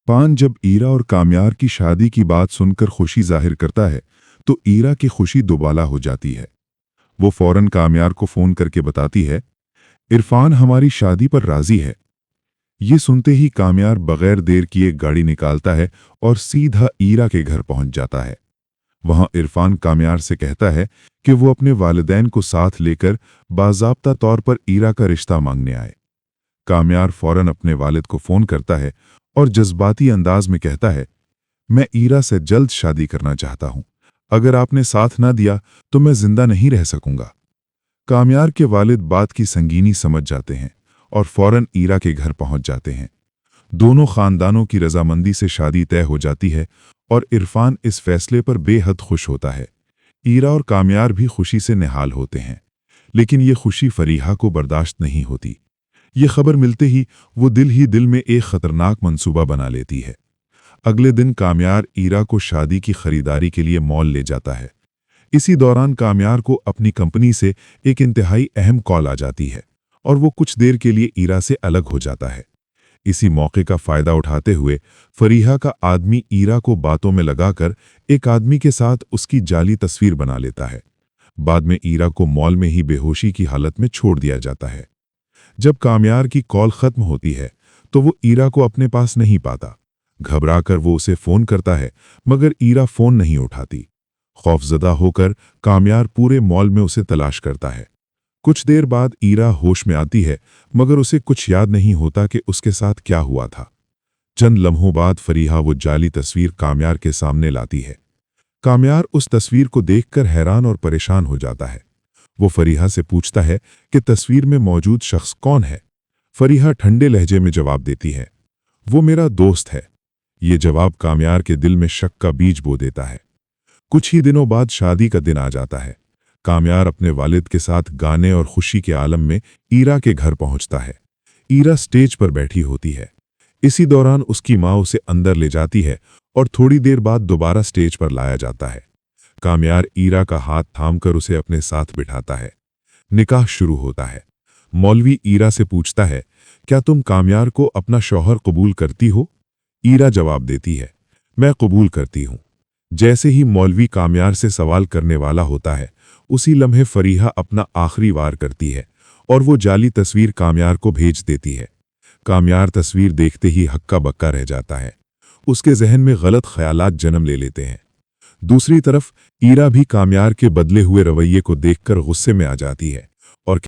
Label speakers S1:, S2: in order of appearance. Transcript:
S1: पान जब ईरा और काम्यार की शादी की बात सुनकर खुशी जाहिर करता है तो ईरा की खुशी दुबाला हो जाती है। वो फौरन काम्यार को फोन करके बताती है, इरफान हमारी शादी पर राजी है। ये सुनते ही काम्यार बगैर देर किए गाड़ी निकालता है और सीधा ईरा के घर पहुंच जाता है। वहां इरफान काम्यार से कहता है कि वो अपने वालिदैन को साथ लेकर बाज़ाब्ता तौर पर ईरा का रिश्ता मांगने आए। काम्यार फौरन अपने वालिद को फोन करता है और जज्बाती अंदाज में कहता है, मैं ईरा से जल्द शादी करना चाहता हूं। अगर आपने साथ ना दिया तो मैं जिंदा नहीं रह सकूंगा। काम्यार के वालिद बात की संगीनी समझ जाते हैं और फौरन ईरा के घर पहुंच जाते हैं। दोनों खानदानों की रजामंदी से शादी तय हो जाती है और इरफान इस फैसले पर बेहद खुश होता है। ईरा और काम्यार भी खुशी से निहाल होते हैं, लेकिन ये खुशी फरीहा को बर्दाश्त नहीं होती। ये खबर मिलते ही वो दिल ही दिल में एक खतरनाक मंसूबा बना लेती है। अगले दिन काम्यार ईरा को शादी की खरीदारी के लिए मॉल ले जाता है। इसी दौरान काम्यार को अपनी कंपनी से एक इंतहाई अहम कॉल आ जाती है और वो कुछ देर के लिए ईरा से अलग हो जाता है। इसी मौके का फायदा उठाते हुए फरीहा का आदमी ईरा को बातों में लगाकर एक आदमी के साथ उसकी जाली तस्वीर बना लेता है। बाद में ईरा को मॉल में ही बेहोशी की हालत में छोड़ दिया जाता है। जब काम्यार की कॉल खत्म होती है तो वो ईरा को अपने पास नहीं पाता। घबराकर वो उसे फोन करता है, मगर ईरा फोन नहीं उठाती। खौफजदा होकर काम्यार पूरे मॉल में उसे तलाश करता है। कुछ देर बाद ईरा होश में आती है, मगर उसे कुछ याद नहीं होता कि उसके साथ क्या हुआ था। चंद लम्हों बाद फरीहा वो जाली तस्वीर काम्यार के सामने लाती है। काम्यार उस तस्वीर को देखकर हैरान और परेशान हो जाता है। वो फरीहा से पूछता है कि तस्वीर में मौजूद शख्स कौन है। फरीहा ठंडे लहजे में जवाब देती है, वो मेरा दोस्त है। ये जवाब काम्यार के दिल में शक का बीज बो देता है। कुछ ही दिनों बाद शादी का दिन आ जाता है। काम्यार अपने वालिद के साथ गाने और खुशी के आलम में ईरा के घर पहुंचता है। ईरा स्टेज पर बैठी होती है। इसी दौरान उसकी माँ उसे अंदर ले जाती है और थोड़ी देर बाद दोबारा स्टेज पर लाया जाता है। काम्यार ईरा का हाथ थामकर उसे अपने साथ बिठाता है। निकाह शुरू होता है। मौलवी ईरा से पूछता है, क्या तुम काम्यार को अपना शौहर कबूल करती हो? ईरा जवाब देती है, मैं कबूल करती हूं। जैसे ही मौलवी काम्यार से सवाल करने वाला होता है, उसी लम्हे फरीहा अपना आखिरी वार करती है और वो जाली तस्वीर काम्यार को भेज देती है। काम्यार तस्वीर देखते ही हक्का बक्का रह जाता है। उसके जहन में गलत ख्यालात जन्म ले लेते हैं। दूसरी तरफ ईरा भी काम्यार के बदले हुए रवैये को देखकर गुस्से में आ जाती है।